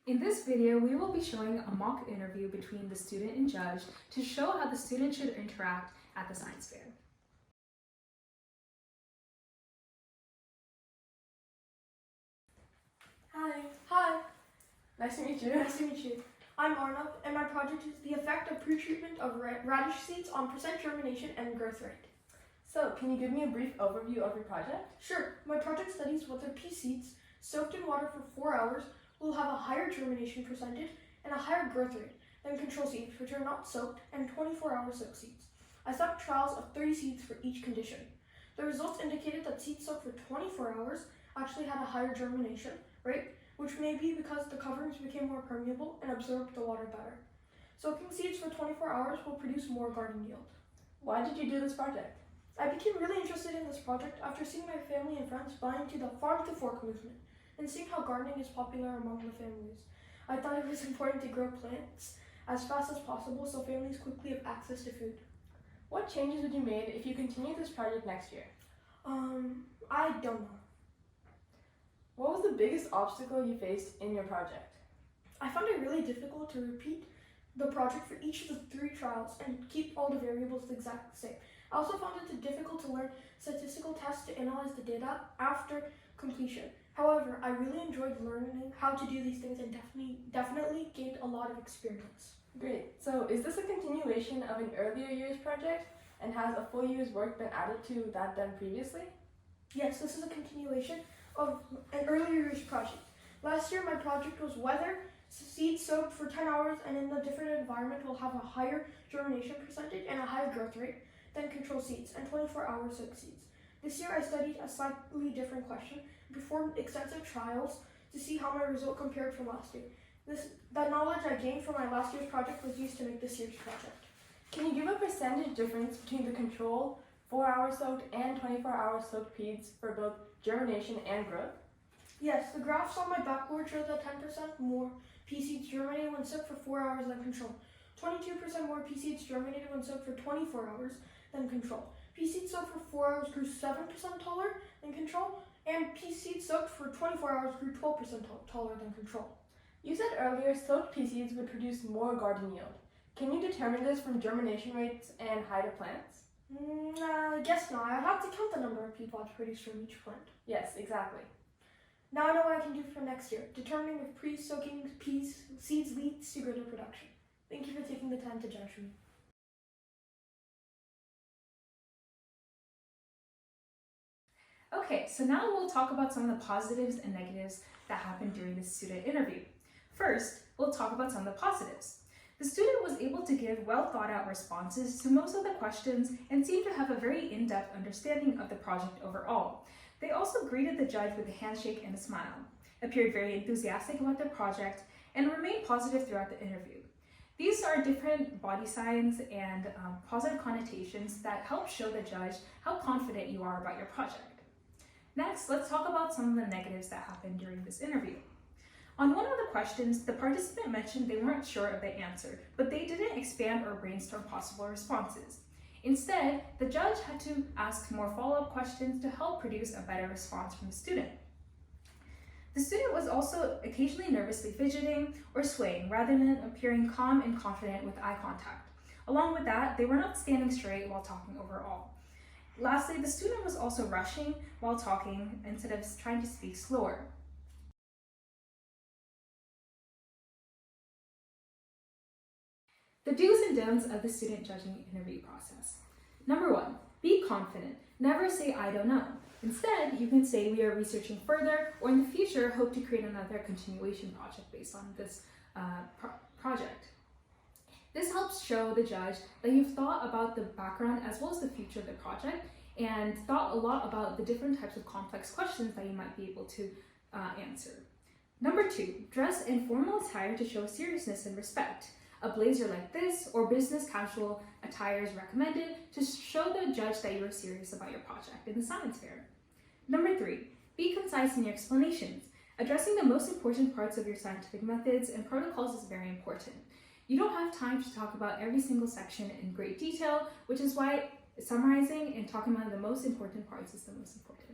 In this video, we will be showing a mock interview between the student and judge to show how the student should interact at the science fair. Hi. Hi. Nice to meet you. Nice to meet you. I'm Arnav, and my project is the effect of pre-treatment of radish seeds on percent germination and growth rate. So, can you give me a brief overview of your project? Sure. My project studies whether pea seeds soaked in water for 4 hours will have a higher germination percentage and a higher growth rate than control seeds, which are not soaked, and 24-hour soaked seeds. I set up trials of 30 seeds for each condition. The results indicated that seeds soaked for 24 hours actually had a higher germination rate, which may be because the coverings became more permeable and absorbed the water better. Soaking seeds for 24 hours will produce more garden yield. Why did you do this project? I became really interested in this project after seeing my family and friends buy into the farm to fork movement and seeing how gardening is popular among the families. I thought it was important to grow plants as fast as possible so families quickly have access to food. What changes would you make if you continue this project next year? I don't know. What was the biggest obstacle you faced in your project? I found it really difficult to repeat the project for each of the 3 trials and keep all the variables the exact same. I also found it difficult to learn statistical tests to analyze the data after completion. However, I really enjoyed learning how to do these things and definitely gained a lot of experience. Great. So, is this a continuation of an earlier year's project, and has a full year's work been added to that done previously? Yes, this is a continuation of an earlier year's project. Last year, my project was whether seeds soaked for 10 hours and in a different environment will have a higher germination percentage and a higher growth rate than control seeds and 24-hour soaked seeds. This year, I studied a slightly different question and performed extensive trials to see how my result compared from last year. That knowledge I gained from my last year's project was used to make this year's project. Can you give a percentage difference between the control 4-hour soaked and 24-hour soaked peas for both germination and growth? Yes, the graphs on my backboard show that 10% more pea seeds germinated when soaked for 4 hours than control. 22% more pea seeds germinated when soaked for 24 hours than control. Pea seeds soaked for 4 hours grew 7% taller than control, and pea seeds soaked for 24 hours grew 12% taller than control. You said earlier soaked pea seeds would produce more garden yield. Can you determine this from germination rates and height of plants? I guess not. I'd have to count the number of pea pods produced from each plant. Yes, exactly. Now I know what I can do for next year, determining if pre-soaking seeds leads to greater production. Thank you for taking the time to judge me. Okay, so now we'll talk about some of the positives and negatives that happened during the student interview. First, we'll talk about some of the positives. The student was able to give well thought out responses to most of the questions and seemed to have a very in-depth understanding of the project overall. They also greeted the judge with a handshake and a smile, appeared very enthusiastic about the project, and remained positive throughout the interview. These are different body signs and positive connotations that help show the judge how confident you are about your project. Next, let's talk about some of the negatives that happened during this interview. On one of the questions, the participant mentioned they weren't sure of the answer, but they didn't expand or brainstorm possible responses. Instead, the judge had to ask more follow-up questions to help produce a better response from the student. The student was also occasionally nervously fidgeting or swaying rather than appearing calm and confident with eye contact. Along with that, they were not standing straight while talking overall. Lastly, the student was also rushing while talking instead of trying to speak slower. The do's and don'ts of the student judging interview process. Number 1, be confident. Never say, I don't know. Instead, you can say we are researching further, or in the future, hope to create another continuation project based on this project. This helps show the judge that you've thought about the background as well as the future of the project and thought a lot about the different types of complex questions that you might be able to answer. Number 2, dress in formal attire to show seriousness and respect. A blazer like this or business casual attire is recommended to show the judge that you are serious about your project in the science fair. Number 3, be concise in your explanations. Addressing the most important parts of your scientific methods and protocols is very important. You don't have time to talk about every single section in great detail, which is why summarizing and talking about the most important parts is the most important.